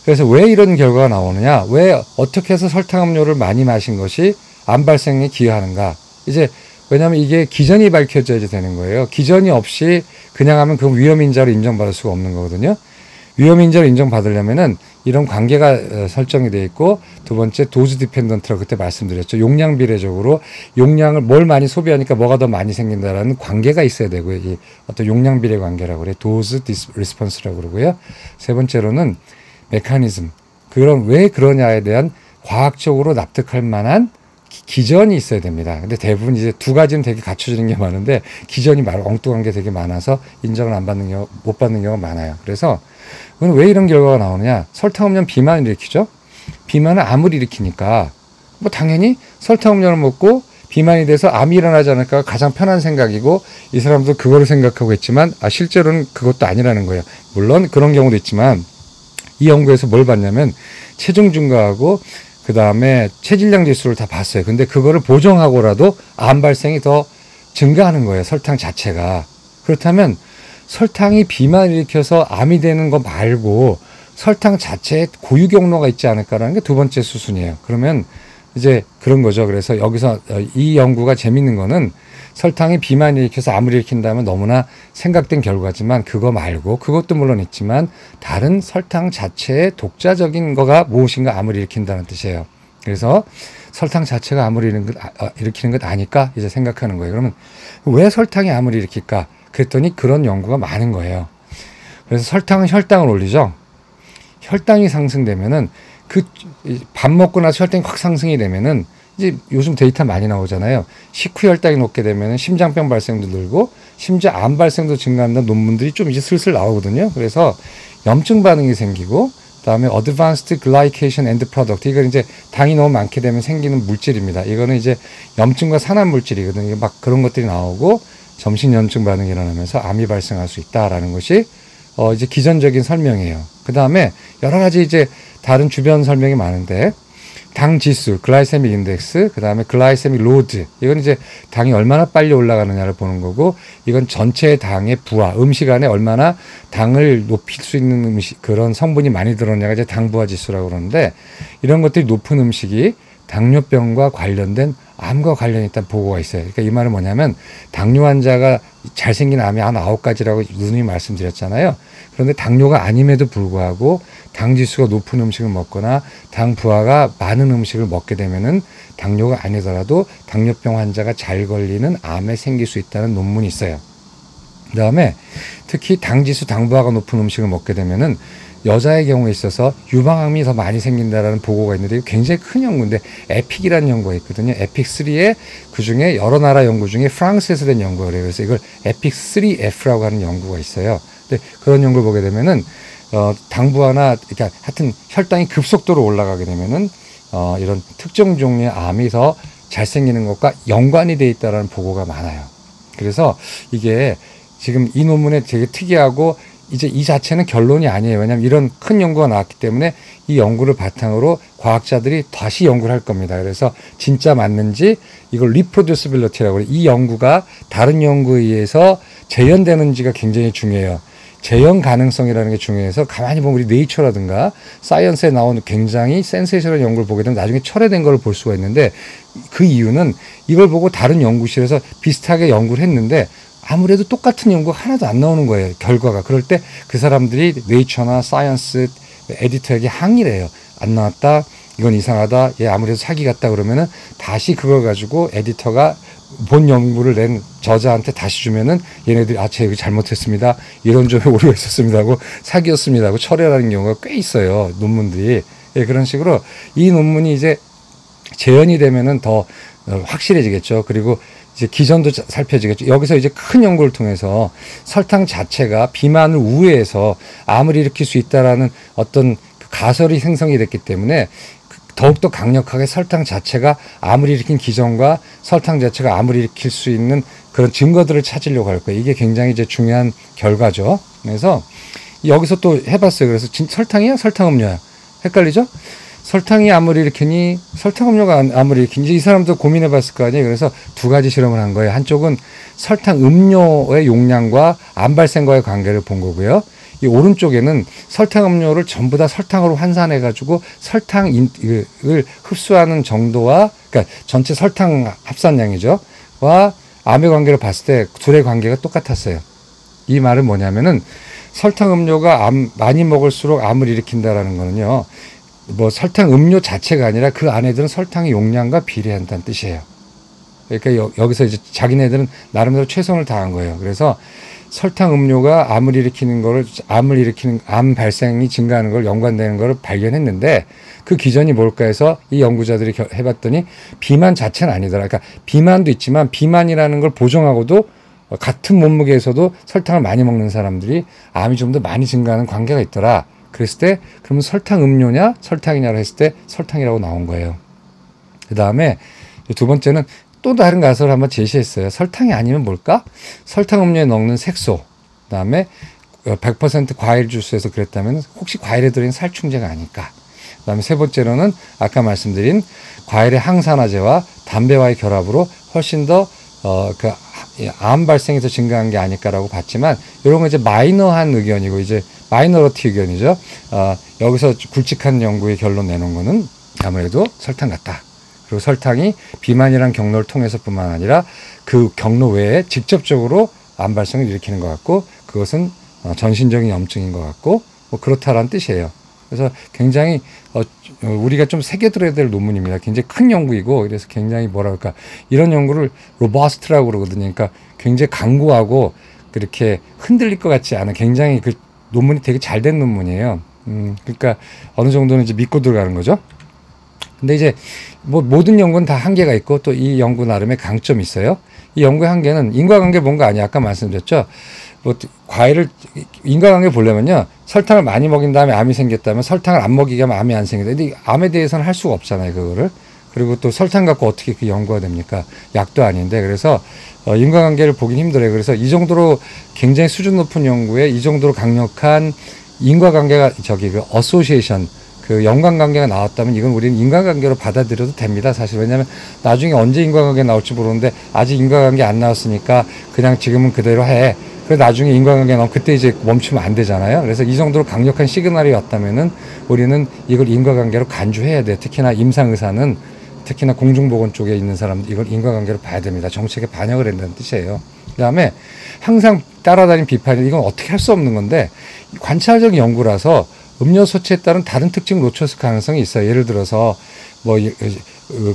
그래서 왜 이런 결과가 나오느냐? 왜 어떻게 해서 설탕 음료를 많이 마신 것이 암 발생에 기여하는가? 이제 왜냐하면 이게 기전이 밝혀져야 되는 거예요. 기전이 없이 그냥 하면 그 위험인자로 인정받을 수가 없는 거거든요. 위험인자로 인정받으려면은 이런 관계가 설정이 되어 있고, 두 번째 도즈 디펜던트라고 그때 말씀드렸죠. 용량 비례적으로 용량을 뭘 많이 소비하니까 뭐가 더 많이 생긴다라는 관계가 있어야 되고요. 이 어떤 용량 비례 관계라고 그래요. 도즈 리스폰스라고 그러고요. 세 번째로는 메커니즘. 그런 왜 그러냐에 대한 과학적으로 납득할 만한 기전이 있어야 됩니다. 근데 대부분 이제 두 가지는 되게 갖춰지는 게 많은데 기전이 엉뚱한 게 되게 많아서 인정을 못 받는 경우가 많아요. 그래서 왜 이런 결과가 나오느냐? 설탕 음료는 비만을 일으키죠. 비만은 암을 일으키니까 뭐 당연히 설탕 음료를 먹고 비만이 돼서 암이 일어나지 않을까 가장 편한 생각이고, 이 사람도 그거를 생각하고 있지만 실제로는 그것도 아니라는 거예요. 물론 그런 경우도 있지만 이 연구에서 뭘 봤냐면 체중 증가하고 그 다음에 체질량 지수를 다 봤어요. 근데 그거를 보정하고라도 암 발생이 더 증가하는 거예요. 설탕 자체가. 그렇다면 설탕이 비만을 일으켜서 암이 되는 거 말고 설탕 자체에 고유 경로가 있지 않을까라는 게 두 번째 수순이에요. 그러면 이제 그런 거죠. 그래서 여기서 이 연구가 재밌는 거는 설탕이 비만을 일으켜서 암을 일으킨다면 너무나 생각된 결과지만 그거 말고, 그것도 물론 있지만 다른 설탕 자체의 독자적인 거가 무엇인가 암을 일으킨다는 뜻이에요. 그래서 설탕 자체가 암을 일으키는 것 아닐까 이제 생각하는 거예요. 그러면 왜 설탕이 암을 일으킬까? 그랬더니 그런 연구가 많은 거예요. 그래서 설탕은 혈당을 올리죠. 혈당이 상승되면은 밥 먹고 나서 혈당이 확 상승이 되면은 이제 요즘 데이터 많이 나오잖아요. 식후 혈당이 높게 되면은 심장병 발생도 늘고 심지어 암 발생도 증가한다는 논문들이 좀 이제 슬슬 나오거든요. 그래서 염증 반응이 생기고, 그다음에 Advanced Glycation End Product, 이건 이제 당이 너무 많게 되면 생기는 물질입니다. 이거는 이제 염증과 산화 물질이거든요. 막 그런 것들이 나오고 점신염증 반응이 일어나면서 암이 발생할 수 있다라는 것이 이제 기전적인 설명이에요. 그 다음에 여러 가지 이제 다른 주변 설명이 많은데, 당 지수, 글라이세믹 인덱스, 그 다음에 글라이세믹 로드, 이건 이제 당이 얼마나 빨리 올라가느냐를 보는 거고, 이건 전체 당의 부하, 음식 안에 얼마나 당을 높일 수 있는 그런 성분이 많이 들어있냐가 이제 당 부하 지수라고 그러는데, 이런 것들이 높은 음식이 당뇨병과 관련된 암과 관련이 있다는 보고가 있어요. 그러니까 이 말은 뭐냐면 당뇨 환자가 잘생긴 암이 한 9가지라고 누누이 말씀드렸잖아요. 그런데 당뇨가 아님에도 불구하고 당 지수가 높은 음식을 먹거나 당 부하가 많은 음식을 먹게 되면은 당뇨가 아니더라도 당뇨병 환자가 잘 걸리는 암에 생길 수 있다는 논문이 있어요. 그 다음에 특히 당 지수, 당 부하가 높은 음식을 먹게 되면은 여자의 경우에 있어서 유방암이 더 많이 생긴다라는 보고가 있는데, 이거 굉장히 큰 연구인데 에픽이라는 연구가 있거든요. 에픽3에 그중에 여러 나라 연구 중에 프랑스에서 된 연구가 그래요. 그래서 이걸 에픽3F라고 하는 연구가 있어요. 근데 그런 연구를 보게 되면은 당부하나 그러니까 하여튼 혈당이 급속도로 올라가게 되면은 이런 특정 종류의 암이 더 잘 생기는 것과 연관이 돼 있다라는 보고가 많아요. 그래서 이게 지금 이 논문에 되게 특이하고 이제 이 자체는 결론이 아니에요. 왜냐하면 이런 큰 연구가 나왔기 때문에 이 연구를 바탕으로 과학자들이 다시 연구를 할 겁니다. 그래서 진짜 맞는지 이걸 reproducibility라고 해요. 이 연구가 다른 연구에 의해서 재현되는지가 굉장히 중요해요. 재현 가능성이라는 게 중요해서 가만히 보면 우리 네이처라든가 사이언스에 나온 굉장히 센세이션한 연구를 보게 되면 나중에 철회된 걸 볼 수가 있는데 그 이유는 이걸 보고 다른 연구실에서 비슷하게 연구를 했는데 아무래도 똑같은 연구가 하나도 안 나오는 거예요. 결과가. 그럴 때 그 사람들이 네이처나 사이언스 에디터에게 항의를 해요. 안 나왔다. 이건 이상하다. 얘 아무래도 사기 같다. 그러면은 다시 그걸 가지고 에디터가 본 연구를 낸 저자한테 다시 주면은 얘네들이 제 여기 잘못했습니다. 이런 점에 오류가 있었습니다 하고 사기였습니다 하고 철회라는 경우가 꽤 있어요. 논문들이. 예, 그런 식으로 이 논문이 이제 재현이 되면은 더 확실해지겠죠. 그리고 이제 기전도 살펴지겠죠. 여기서 이제 큰 연구를 통해서 설탕 자체가 비만을 우회해서 암을 일으킬 수 있다라는 어떤 가설이 생성이 됐기 때문에 더욱더 강력하게 설탕 자체가 암을 일으킨 기전과 설탕 자체가 암을 일으킬 수 있는 그런 증거들을 찾으려고 할 거예요. 이게 굉장히 이제 중요한 결과죠. 그래서 여기서 또 해봤어요. 그래서 설탕이야? 설탕음료야? 헷갈리죠? 설탕이 암을 일으키니 설탕음료가 암을 일으키니 이 사람도 고민해 봤을 거 아니에요. 그래서 두 가지 실험을 한 거예요. 한쪽은 설탕음료의 용량과 암 발생과의 관계를 본 거고요. 이 오른쪽에는 설탕음료를 전부 다 설탕으로 환산해 가지고 설탕을 흡수하는 정도와 그러니까 전체 설탕 합산량이죠. 와 암의 관계를 봤을 때 둘의 관계가 똑같았어요. 이 말은 뭐냐면은 설탕음료가 많이 먹을수록 암을 일으킨다라는 거는요. 뭐 설탕 음료 자체가 아니라 그 안에 드는 설탕의 용량과 비례한다는 뜻이에요. 그러니까 여기서 이제 자기네들은 나름대로 최선을 다한 거예요. 그래서 설탕 음료가 암을 일으키는 암 발생이 증가하는 걸 연관되는 걸 발견했는데 그 기전이 뭘까 해서 이 연구자들이 해봤더니 비만 자체는 아니더라. 그러니까 비만도 있지만 비만이라는 걸 보정하고도 같은 몸무게에서도 설탕을 많이 먹는 사람들이 암이 좀 더 많이 증가하는 관계가 있더라. 그랬을 때 그러면 설탕 음료냐 설탕이냐고 했을 때 설탕이라고 나온 거예요. 그 다음에 두 번째는 또 다른 가설을 한번 제시했어요. 설탕이 아니면 뭘까? 설탕 음료에 넣는 색소, 그 다음에 100% 과일 주스에서 그랬다면 혹시 과일에 들어있는 살충제가 아닐까? 그 다음에 세 번째로는 아까 말씀드린 과일의 항산화제와 담배와의 결합으로 훨씬 더 암 발생이 더 증가한 게 아닐까라고 봤지만 이런 거 이제 마이너한 의견이고 이제 마이너리티 의견이죠. 여기서 굵직한 연구의 결론 내놓은 거는 아무래도 설탕 같다. 그리고 설탕이 비만이란 경로를 통해서뿐만 아니라 그 경로 외에 직접적으로 암 발생을 일으키는 것 같고 그것은 전신적인 염증인 것 같고 뭐 그렇다라는 뜻이에요. 그래서 굉장히 우리가 좀 새겨들어야 될 논문입니다. 굉장히 큰 연구이고 그래서 굉장히 뭐랄까 이런 연구를 로버스트라고 그러거든요. 그러니까 굉장히 강고하고 그렇게 흔들릴 것 같지 않은 굉장히 그 논문이 되게 잘 된 논문이에요. 그러니까 어느 정도는 이제 믿고 들어가는 거죠. 근데 이제 뭐 모든 연구는 다 한계가 있고 또 이 연구 나름의 강점이 있어요. 이 연구의 한계는 인과관계 본 거 아니에요. 아까 말씀드렸죠. 뭐 과일을 인과관계 보려면요. 설탕을 많이 먹인 다음에 암이 생겼다면 설탕을 안 먹이게 하면 암이 안 생긴다. 근데 암에 대해서는 할 수가 없잖아요. 그거를. 그리고 또 설탕 갖고 어떻게 그 연구가 됩니까? 약도 아닌데. 그래서 인과관계를 보긴 힘들어요. 그래서 이 정도로 굉장히 수준 높은 연구에 이 정도로 강력한 인과관계가 그 어소시에이션 그 연관관계가 나왔다면 이건 우리는 인과관계로 받아들여도 됩니다. 사실 왜냐하면 나중에 언제 인과관계 나올지 모르는데 아직 인과관계 안 나왔으니까 그냥 지금은 그대로 해. 그래서 나중에 인과관계 나오면 그때 이제 멈추면 안 되잖아요. 그래서 이 정도로 강력한 시그널이 왔다면은 우리는 이걸 인과관계로 간주해야 돼. 특히나 임상의사는 특히나 공중보건 쪽에 있는 사람들 이걸 인과관계로 봐야 됩니다. 정책에 반영을 한다는 뜻이에요. 그다음에 항상 따라다니는 비판이 이건 어떻게 할 수 없는 건데 관찰적 연구라서 음료 소치에 따른 다른 특징을 놓쳤을 가능성이 있어요. 예를 들어서 뭐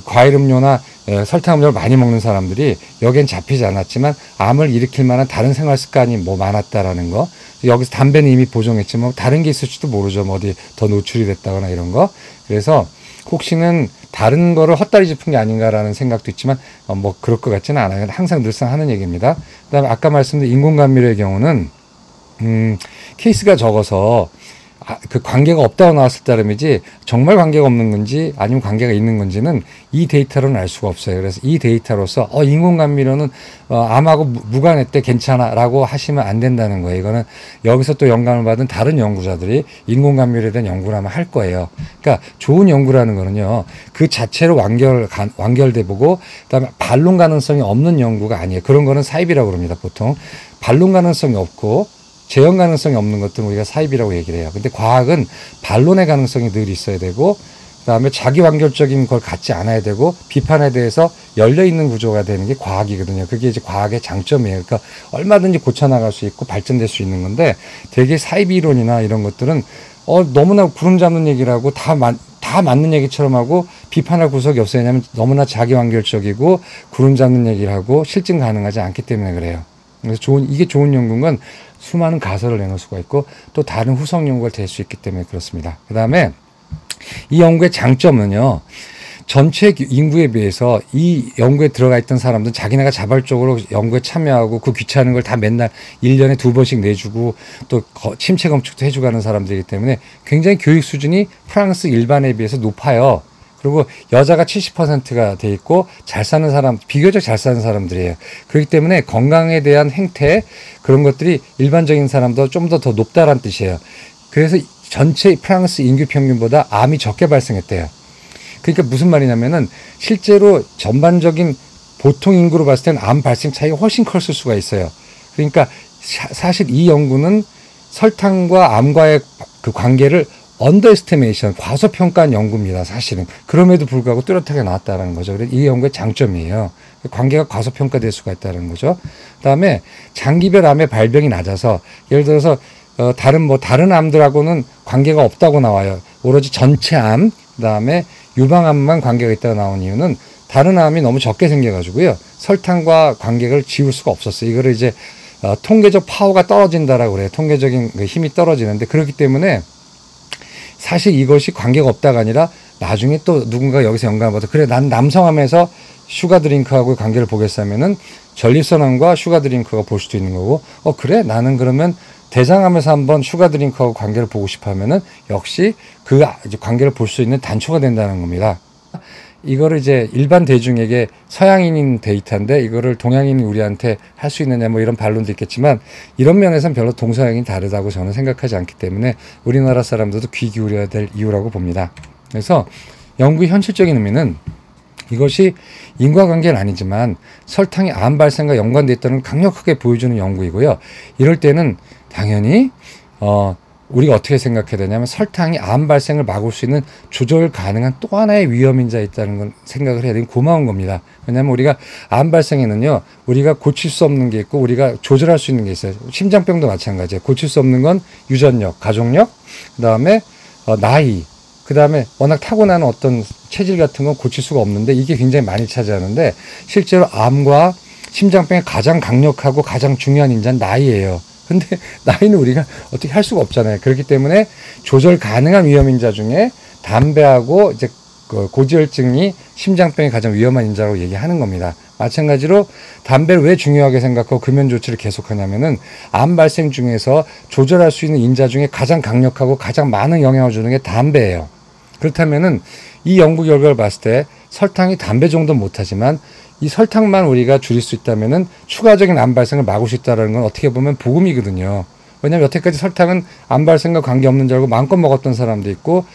과일 음료나 설탕 음료를 많이 먹는 사람들이 여기엔 잡히지 않았지만 암을 일으킬 만한 다른 생활 습관이 뭐 많았다라는 거. 여기서 담배는 이미 보정했지만 다른 게 있을지도 모르죠. 뭐 어디 더 노출이 됐다거나 이런 거. 그래서 혹시는 다른 거를 헛다리 짚은 게 아닌가라는 생각도 있지만 뭐 그럴 것 같지는 않아요. 항상 늘상 하는 얘기입니다. 그다음에 아까 말씀드린 인공감미료의 경우는 케이스가 적어서 그 관계가 없다고 나왔을 따름이지 정말 관계가 없는 건지 아니면 관계가 있는 건지는 이 데이터로는 알 수가 없어요. 그래서 이 데이터로서 인공감미료는 암하고 무관했대 괜찮아라고 하시면 안 된다는 거예요. 이거는 여기서 또 영감을 받은 다른 연구자들이 인공감미료에 대한 연구를 하면 할 거예요. 그러니까 좋은 연구라는 거는요. 그 자체로 완결돼 보고 그다음에 반론 가능성이 없는 연구가 아니에요. 그런 거는 사입이라고 그럽니다. 보통 반론 가능성이 없고 재현 가능성이 없는 것들은 우리가 사입이라고 얘기를 해요. 근데 과학은 반론의 가능성이 늘 있어야 되고 그다음에 자기 완결적인 걸 갖지 않아야 되고 비판에 대해서 열려있는 구조가 되는 게 과학이거든요. 그게 이제 과학의 장점이에요. 그러니까 얼마든지 고쳐나갈 수 있고 발전될 수 있는 건데 되게 사입 이론이나 이런 것들은 너무나 구름 잡는 얘기를 하고 다 맞는 얘기처럼 하고 비판할 구석이 없어요. 왜냐하면 너무나 자기 완결적이고 구름 잡는 얘기를 하고 실증 가능하지 않기 때문에 그래요. 그래서 이게 좋은 연구인 건 수많은 가설을 내놓을 수가 있고 또 다른 후속 연구가 될 수 있기 때문에 그렇습니다. 그 다음에 이 연구의 장점은요. 전체 인구에 비해서 이 연구에 들어가 있던 사람들은 자기네가 자발적으로 연구에 참여하고 그 귀찮은 걸 다 맨날 1년에 2번씩 내주고 또 침체 검측도 해주고 하는 사람들이기 때문에 굉장히 교육 수준이 프랑스 일반에 비해서 높아요. 그리고 여자가 70%가 돼 있고 잘 사는 사람, 비교적 잘 사는 사람들이에요. 그렇기 때문에 건강에 대한 행태 그런 것들이 일반적인 사람보다 좀 더 높다라는 뜻이에요. 그래서 전체 프랑스 인구 평균보다 암이 적게 발생했대요. 그러니까 무슨 말이냐면은 실제로 전반적인 보통 인구로 봤을 때는 암 발생 차이가 훨씬 컸을 수가 있어요. 그러니까 사실 이 연구는 설탕과 암과의 그 관계를 언더에스티메이션, 과소평가한 연구입니다. 사실은. 그럼에도 불구하고 뚜렷하게 나왔다는 거죠. 그래서 이 연구의 장점이에요. 관계가 과소평가될 수가 있다는 거죠. 그다음에 장기별 암의 발병이 낮아서 예를 들어서 다른 암들하고는 관계가 없다고 나와요. 오로지 전체 암, 그다음에 유방암만 관계가 있다고 나온 이유는 다른 암이 너무 적게 생겨가지고요. 설탕과 관계를 지울 수가 없었어요. 이거를 이제 통계적 파워가 떨어진다라고 그래요. 통계적인 힘이 떨어지는데 그렇기 때문에 사실 이것이 관계가 없다가 아니라 나중에 또 누군가 여기서 영감을 받아 그래 난 남성암에서 슈가드링크하고 관계를 보겠어 하면은 전립선암과 슈가드링크가 볼 수도 있는 거고 그래 나는 그러면 대장암에서 한번 슈가드링크하고 관계를 보고 싶어 하면은 역시 그 관계를 볼 수 있는 단초가 된다는 겁니다. 이거를 이제 일반 대중에게 서양인인 데이터인데 이거를 동양인이 우리한테 할 수 있느냐 뭐 이런 반론도 있겠지만 이런 면에서는 별로 동서양이 다르다고 저는 생각하지 않기 때문에 우리나라 사람들도 귀 기울여야 될 이유라고 봅니다. 그래서 연구의 현실적인 의미는 이것이 인과관계는 아니지만 설탕이 암 발생과 연관되어 있다는 강력하게 보여주는 연구이고요. 이럴 때는 당연히 우리가 어떻게 생각해야 되냐면 설탕이 암 발생을 막을 수 있는 조절 가능한 또 하나의 위험인자가 있다는 걸 생각을 해야 되는 고마운 겁니다. 왜냐하면 우리가 암 발생에는요 우리가 고칠 수 없는 게 있고 우리가 조절할 수 있는 게 있어요. 심장병도 마찬가지예요. 고칠 수 없는 건 유전력, 가족력, 그 다음에 나이, 그 다음에 워낙 타고나는 어떤 체질 같은 건 고칠 수가 없는데 이게 굉장히 많이 차지하는데 실제로 암과 심장병에 가장 강력하고 가장 중요한 인자는 나이예요. 근데 나이는 우리가 어떻게 할 수가 없잖아요. 그렇기 때문에 조절 가능한 위험인자 중에 담배하고 이제 고지혈증이 심장병이 가장 위험한 인자라고 얘기하는 겁니다. 마찬가지로 담배를 왜 중요하게 생각하고 금연 조치를 계속하냐면은 암 발생 중에서 조절할 수 있는 인자 중에 가장 강력하고 가장 많은 영향을 주는 게 담배예요. 그렇다면은 이 연구 결과를 봤을 때 설탕이 담배 정도는 못하지만 이 설탕만 우리가 줄일 수 있다면은 추가적인 암 발생을 막을 수 있다는 건 어떻게 보면 복음이거든요. 왜냐하면 여태까지 설탕은 암 발생과 관계없는 줄 알고 마음껏 먹었던 사람도 있고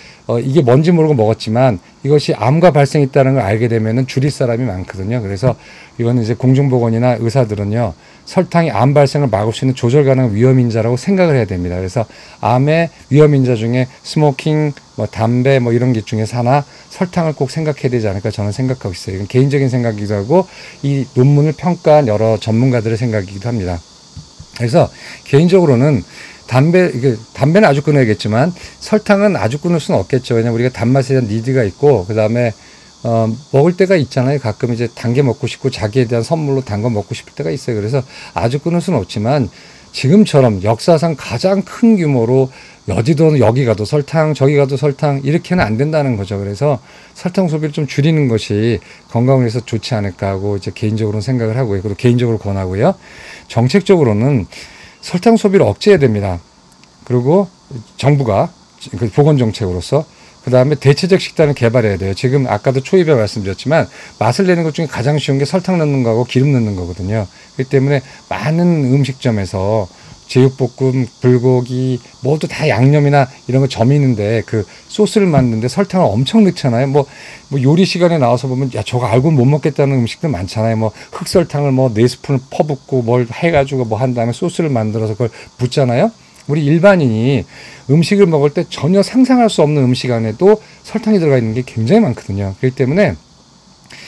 이게 뭔지 모르고 먹었지만 이것이 암과 발생이 있다는 걸 알게 되면은 줄일 사람이 많거든요. 그래서 이거는 이제 공중보건이나 의사들은요 설탕이 암 발생을 막을 수 있는 조절 가능한 위험인자라고 생각을 해야 됩니다. 그래서 암의 위험인자 중에 스모킹, 담배 이런 게 중에서 하나 설탕을 꼭 생각해야 되지 않을까 저는 생각하고 있어요. 이건 개인적인 생각이기도 하고 이 논문을 평가한 여러 전문가들의 생각이기도 합니다. 그래서 개인적으로는 담배는 아주 끊어야겠지만 설탕은 아주 끊을 수는 없겠죠. 왜냐면 우리가 단맛에 대한 니드가 있고 그 다음에 먹을 때가 있잖아요. 가끔 이제 단 게 먹고 싶고 자기에 대한 선물로 단 거 먹고 싶을 때가 있어요. 그래서 아주 끊을 수는 없지만 지금처럼 역사상 가장 큰 규모로 어디도 여기 가도 설탕 저기 가도 설탕 이렇게는 안 된다는 거죠. 그래서 설탕 소비를 좀 줄이는 것이 건강을 위해서 좋지 않을까 하고 이제 개인적으로는 생각을 하고요. 그리고 개인적으로 권하고요. 정책적으로는 설탕 소비를 억제해야 됩니다. 그리고 정부가 그 보건 정책으로서. 그 다음에 대체적 식단을 개발해야 돼요. 지금 아까도 초입에 말씀드렸지만 맛을 내는 것 중에 가장 쉬운 게 설탕 넣는 거하고 기름 넣는 거거든요. 그렇기 때문에 많은 음식점에서 제육볶음, 불고기, 모두 다 양념이나 이런 거 점이 있는데 그 소스를 만드는데 설탕을 엄청 넣잖아요. 뭐 요리 시간에 나와서 보면 야, 저거 알고 못 먹겠다는 음식들 많잖아요. 뭐 흑설탕을 뭐 4스푼을 퍼붓고 뭘 해가지고 뭐 한 다음에 소스를 만들어서 그걸 붓잖아요. 우리 일반인이 음식을 먹을 때 전혀 상상할 수 없는 음식 안에도 설탕이 들어가 있는 게 굉장히 많거든요. 그렇기 때문에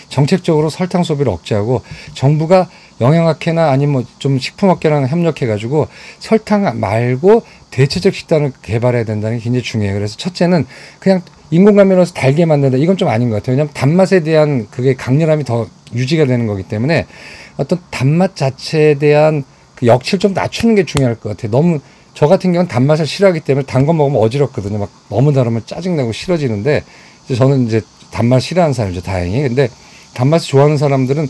정책적으로 설탕 소비를 억제하고 정부가 영양학회나 아니면 뭐 좀 식품업계랑 협력해가지고 설탕 말고 대체적 식단을 개발해야 된다는 게 굉장히 중요해요. 그래서 첫째는 그냥 인공감미로서 달게 만든다. 이건 좀 아닌 것 같아요. 왜냐하면 단맛에 대한 그게 강렬함이 더 유지가 되는 거기 때문에 어떤 단맛 자체에 대한 그 역치를 좀 낮추는 게 중요할 것 같아요. 너무 저 같은 경우는 단맛을 싫어하기 때문에 단 거 먹으면 어지럽거든요. 막 너무 달으면 짜증나고 싫어지는데 저는 이제 단맛 싫어하는 사람이죠. 다행히. 근데 단맛을 좋아하는 사람들은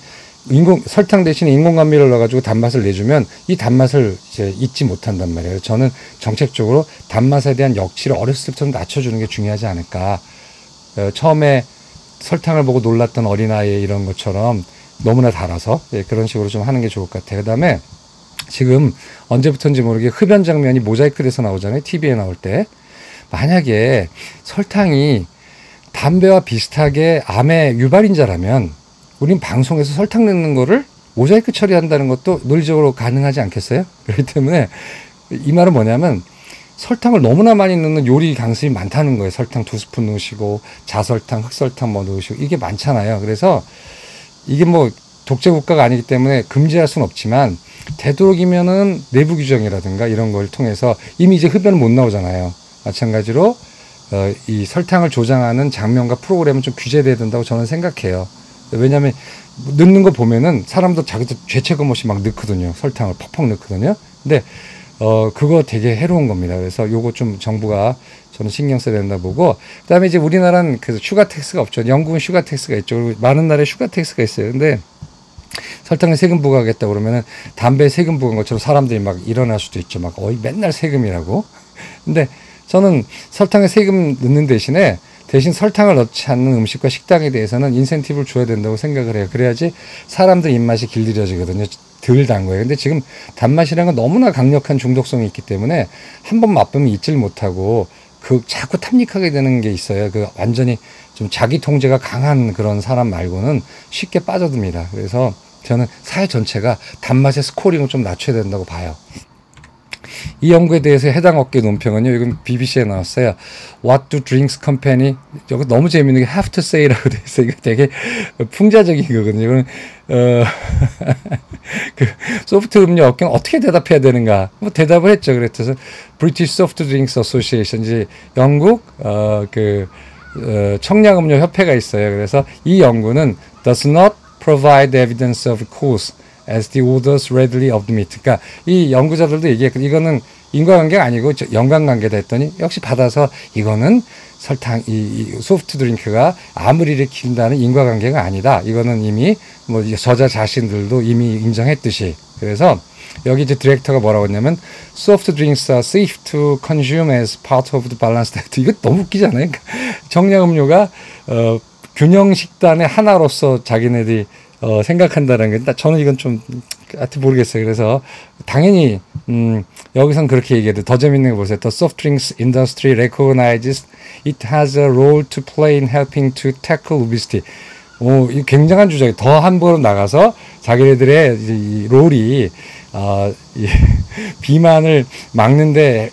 설탕 대신에 인공감미를 넣어가지고 단맛을 내주면 이 단맛을 이제 잊지 못한단 말이에요. 저는 정책적으로 단맛에 대한 역치를 어렸을 때부터 낮춰주는 게 중요하지 않을까. 처음에 설탕을 보고 놀랐던 어린아이 이런 것처럼 너무나 달아서 그런 식으로 좀 하는 게 좋을 것 같아요. 그 다음에 지금 언제부터인지 모르게 흡연 장면이 모자이크 돼서 나오잖아요. TV에 나올 때. 만약에 설탕이 담배와 비슷하게 암의 유발인자라면 우린 방송에서 설탕 넣는 거를 모자이크 처리한다는 것도 논리적으로 가능하지 않겠어요? 그렇기 때문에 이 말은 뭐냐면 설탕을 너무나 많이 넣는 요리 강습이 많다는 거예요. 설탕 2스푼 넣으시고 자설탕, 흑설탕 뭐 넣으시고 이게 많잖아요. 그래서 이게 뭐 독재 국가가 아니기 때문에 금지할 수는 없지만 되도록이면은 내부 규정이라든가 이런 걸 통해서 이미 이제 흡연은 못 나오잖아요. 마찬가지로 이 설탕을 조장하는 장면과 프로그램은 좀 규제돼야 된다고 저는 생각해요. 왜냐하면 넣는 거 보면은 사람도 자기도 죄책감 없이 막 넣거든요. 설탕을 퍽퍽 넣거든요. 근데 그거 되게 해로운 겁니다. 그래서 요거 좀 정부가 저는 신경 써야 된다 보고, 그다음에 이제 우리나라는 그 슈가 텍스가 없죠. 영국은 슈가 텍스가 있죠. 그리고 많은 나라에 슈가 텍스가 있어요. 근데 설탕에 세금 부과하겠다 그러면은 담배에 세금 부과한 것처럼 사람들이 막 일어날 수도 있죠. 막 맨날 세금이라고. 근데 저는 설탕에 세금 넣는 대신 설탕을 넣지 않는 음식과 식당에 대해서는 인센티브를 줘야 된다고 생각을 해요. 그래야지 사람들 입맛이 길들여지거든요. 덜 단 거예요. 근데 지금 단맛이라는 건 너무나 강력한 중독성이 있기 때문에 한 번 맛보면 잊질 못하고 자꾸 탐닉하게 되는 게 있어요. 완전히 좀 자기 통제가 강한 그런 사람 말고는 쉽게 빠져듭니다. 그래서 저는 사회 전체가 단맛의 스코링을 좀 낮춰야 된다고 봐요. 이 연구에 대해서 해당 업계 논평은요. 이건 BBC에 나왔어요. What do drinks company? 이거 너무 재밌는 게 have to say라고 돼 있어요. 이거 되게 풍자적인 거거든요. 이거는 그 소프트 음료 업계는 어떻게 대답해야 되는가? 뭐 대답을 했죠. 그래서 British Soft Drinks Association 이제 영국 청량음료 협회가 있어요. 그래서 이 연구는 does not provide evidence of cause as the odors readily admit. 그러니까 이 연구자들도 얘기했거든요. 이거는 인과관계가 아니고 연관관계다 했더니 역시 받아서 이거는 설탕, 이 소프트 드링크가 암을 일으킨다는 인과관계가 아니다. 이거는 이미 뭐 저자 자신들도 이미 인정했듯이. 그래서 여기 이제 디렉터가 뭐라고 했냐면 soft drinks are safe to consume as part of the balanced diet. 이거 너무 웃기잖아요. 그러니까 정량음료가 균형 식단의 하나로서 자기네들이 생각한다는 게, 저는 이건 좀, 하여튼 모르겠어요. 그래서, 당연히, 여기선 그렇게 얘기해도 더 재밌는 거 보세요. The soft drinks industry recognizes it has a role to play in helping to tackle obesity. 이 굉장한 주장이 더 한 걸음 나가서 자기네들의 이 롤이, 이 비만을 막는데,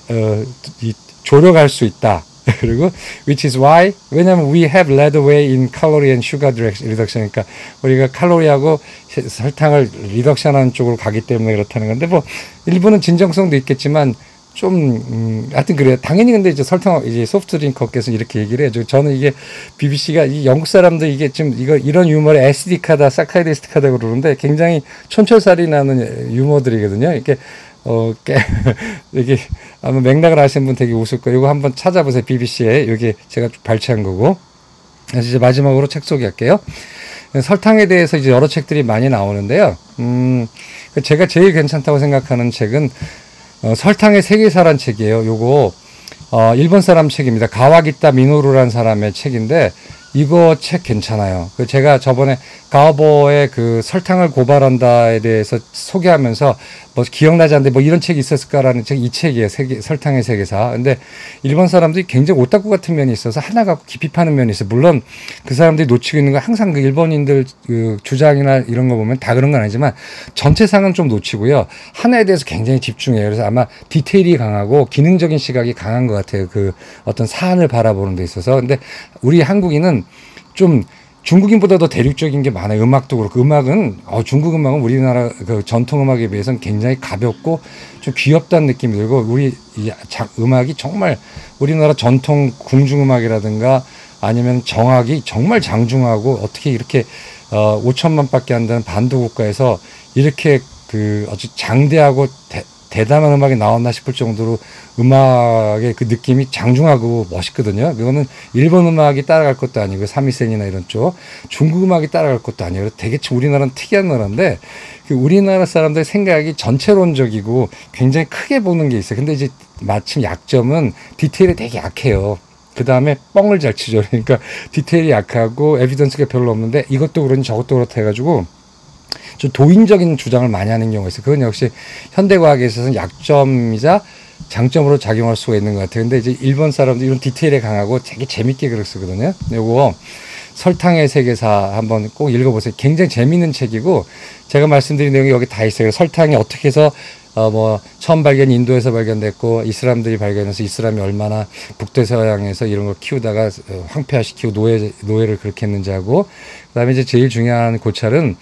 조력할 수 있다. 그리고 which is why 왜냐하면 we have led the way in calorie and sugar reduction. 그러니까 우리가 칼로리하고 설탕을 리덕션하는 쪽으로 가기 때문에 그렇다는 건데 뭐 일부는 진정성도 있겠지만 좀 하여튼 그래요. 당연히 근데 이제 설탕 이제 소프트 드링크께서 이렇게 얘기를 해요. 저는 이게 BBC가 이 영국 사람들 이게 좀 이런 유머를 에스디카다 사카이디스틱하다 그러는데 굉장히 촌철살이 나는 유머들이거든요. 이렇게 이게 아마 맥락을 아시는 분 되게 웃을 거예요. 이거 한번 찾아보세요. BBC에 여기 제가 발췌한 거고. 그래서 이제 마지막으로 책 소개할게요. 설탕에 대해서 이제 여러 책들이 많이 나오는데요. 제가 제일 괜찮다고 생각하는 책은 설탕의 세계사란 책이에요. 요거 일본 사람 책입니다. 가와기타 미노루라는 사람의 책인데 이거 책 괜찮아요. 제가 저번에 가오보의 그 설탕을 고발한다에 대해서 소개하면서 뭐 기억나지 않는데 뭐 이런 책이 있었을까라는 책, 이 책이에요. 설탕의 세계사. 근데 일본 사람들이 굉장히 오타쿠 같은 면이 있어서 하나 갖고 깊이 파는 면이 있어요. 물론 그 사람들이 놓치고 있는 건 항상 그 일본인들 그 주장이나 이런 거 보면 다 그런 건 아니지만 전체상은 좀 놓치고요. 하나에 대해서 굉장히 집중해요. 그래서 아마 디테일이 강하고 기능적인 시각이 강한 것 같아요. 그 어떤 사안을 바라보는 데 있어서. 근데 우리 한국인은 좀 중국인보다도 대륙적인 게 많아요. 음악도 그렇고 음악은 중국 음악은 우리나라 그 전통 음악에 비해서는 굉장히 가볍고 좀 귀엽다는 느낌이 들고 우리 이 음악이 정말 우리나라 전통 궁중 음악이라든가 아니면 정악이 정말 장중하고 어떻게 이렇게 5천만밖에 안 되는 반도 국가에서 이렇게 그 아주 장대하고 대담한 음악이 나왔나 싶을 정도로 음악의 그 느낌이 장중하고 멋있거든요. 그거는 일본 음악이 따라갈 것도 아니고 삼위센이나 이런 쪽 중국 음악이 따라갈 것도 아니에요. 되게 우리나라는 특이한 나라인데 그 우리나라 사람들의 생각이 전체론적이고 굉장히 크게 보는 게 있어요. 근데 이제 마침 약점은 디테일이 되게 약해요. 그 다음에 뻥을 잘 치죠. 그러니까 디테일이 약하고 에비던스가 별로 없는데 이것도 그러니 저것도 그렇다 해가지고 좀 도인적인 주장을 많이 하는 경우가 있어요. 그건 역시 현대과학에 있어서는 약점이자 장점으로 작용할 수가 있는 것 같아요. 근데 이제 일본 사람들 이런 디테일에 강하고 되게 재밌게 글을 쓰거든요. 요거 설탕의 세계사 한번 꼭 읽어보세요. 굉장히 재밌는 책이고 제가 말씀드린 내용이 여기 다 있어요. 설탕이 어떻게 해서 처음 발견이 인도에서 발견됐고 이슬람들이 발견해서 이슬람이 얼마나 북대서양에서 이런 걸 키우다가 황폐화시키고 노예를 그렇게 했는지 하고 그다음에 이제 제일 중요한 고찰은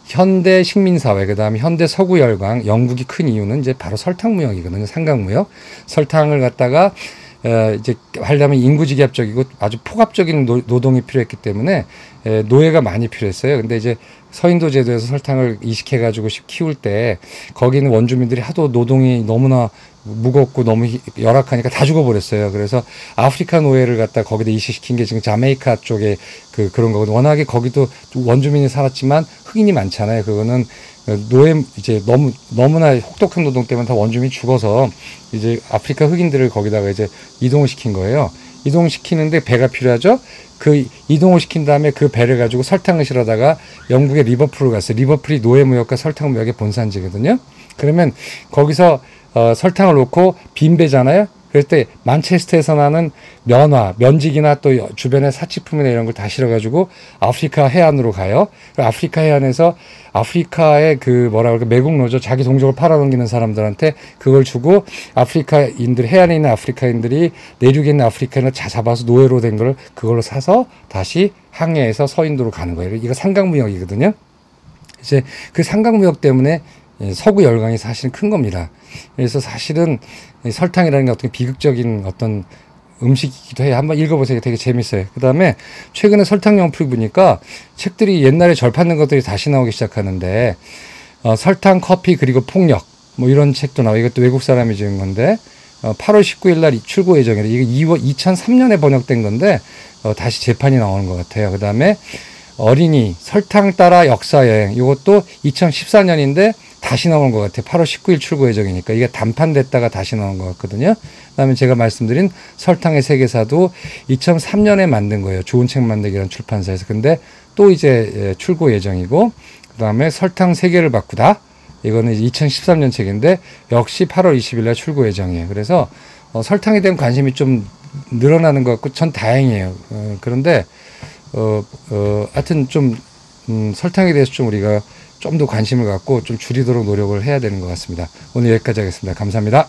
현대 식민사회, 그 다음에 현대 서구열강, 영국이 큰 이유는 이제 바로 설탕무역이거든요. 삼각무역. 설탕을 갖다가, 이제 하려면 인구직압적이고 아주 폭압적인 노동이 필요했기 때문에 노예가 많이 필요했어요. 근데 이제 서인도 제도에서 설탕을 이식해가지고 키울 때 거기는 원주민들이 하도 노동이 너무나 무겁고 너무 열악하니까 다 죽어버렸어요. 그래서 아프리카 노예를 갖다 거기다 이식시킨 게 지금 자메이카 쪽에 그런 거거든요. 워낙에 거기도 원주민이 살았지만 흑인이 많잖아요. 그거는 노예 이제 너무나 혹독한 노동 때문에 다 원주민이 죽어서 이제 아프리카 흑인들을 거기다가 이제 이동을 시킨 거예요. 이동시키는데 배가 필요하죠. 그 이동을 시킨 다음에 그 배를 가지고 설탕을 실어다가 영국의 리버풀을 갔어요. 리버풀이 노예무역과 설탕무역의 본산지거든요. 그러면 거기서 설탕을 놓고 빈 배잖아요. 그럴 때 만체스터에서 나는 면직이나 또 주변의 사치품이나 이런 걸 다 실어가지고 아프리카 해안으로 가요. 아프리카 해안에서 아프리카의 그 뭐라 그럴까 매국 노조 자기 동족을 팔아넘기는 사람들한테 그걸 주고 아프리카인들 해안에 있는 아프리카인들이 내륙에 있는 아프리카인을 잡아서 노예로 된 걸 그걸로 사서 다시 항해해서 서인도로 가는 거예요. 이거 삼각무역이거든요. 이제 그 삼각무역 때문에 서구 열강이 사실은 큰 겁니다. 그래서 사실은 설탕이라는 게 어떻게 비극적인 어떤 음식이기도 해요. 한번 읽어보세요. 되게 재밌어요. 그 다음에 최근에 설탕용품 보니까 책들이 옛날에 절 받는 것들이 다시 나오기 시작하는데 설탕, 커피, 그리고 폭력 뭐 이런 책도 나와요. 이것도 외국 사람이 지은 건데 8월 19일 날 출고 예정이래. 이게 2003년에 번역된 건데 다시 재판이 나오는 것 같아요. 그 다음에 어린이 설탕 따라 역사여행 이것도 2014년인데 다시 나오는 것 같아요. 8월 19일 출고 예정이니까 이게 단판됐다가 다시 나온 것 같거든요. 그다음에 제가 말씀드린 설탕의 세계사도 2003년에 만든 거예요. 좋은 책 만들기라는 출판사에서. 근데 또 이제 출고 예정이고 그다음에 설탕 세계를 바꾸다 이거는 2013년 책인데 역시 8월 20일 날 출고 예정이에요. 그래서 설탕에 대한 관심이 좀 늘어나는 것 같고 전 다행이에요. 그런데 하여튼 좀 설탕에 대해서 좀 우리가 좀 더 관심을 갖고 좀 줄이도록 노력을 해야 되는 것 같습니다. 오늘 여기까지 하겠습니다. 감사합니다.